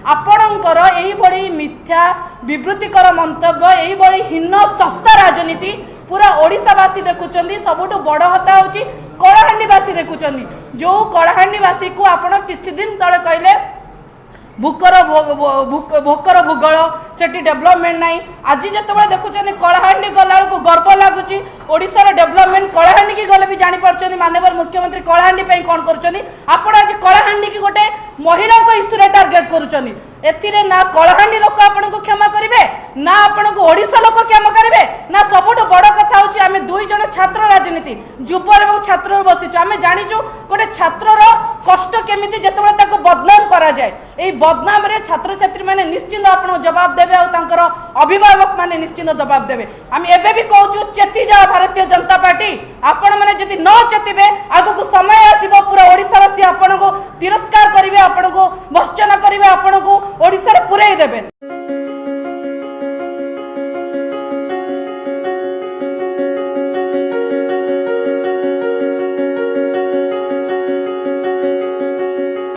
आपणकर यही मिथ्या विवृतिकर मंतव्य यही हीन सस्ता राजनीति पूरा ओडिशावासी देखुं। सबुठ बड़ हता होची कलाहांडीवासी देखुं। जो कलाहांडीवासी को आपण किछि दिन तले कहले भूकर भूगोल से डेभलपमेंट नाई। आज जिते देखुं कलाहांडी गला गर्व लगुच ओडिशार डेभलपमेंट कलाहांडी की गले भी जापर माननीय मुख्यमंत्री कलाहांडी कौन कर आज कलाहांडी की गोटे महिला इश्यूरे टार्गेट करुँच। एथिरे ना कलाहांडी लोक आपन को क्षमा करेंगे ना आपन को ओडिशा लोक क्षमा करेंगे ना। सबुठ बड़ कथा होची आमे दुई जन छात्र राजनीति युव एवं छात्र बसीचु। आमे जानिचु गोटे छात्रर कष्ट केमिति जेतेबेले ताको बदनाम करा जाए। एई बदनाम रे छात्र छात्री माने निश्चिंत आपन जवाब देबे और तांकर अभिभावक माने निश्चिंत जवाब देबे। आमे एबे भी कहूचु चेती जा भारतीय जनता पार्टी। आपण माने जदि न चेतिबे आगो को समय आसीबो पूरा ओडिशावासी आपन को तिरस्कार करिवे, आपन को भर्त्सना करिवे, आपन को ओडिशा रे पुराई देबे।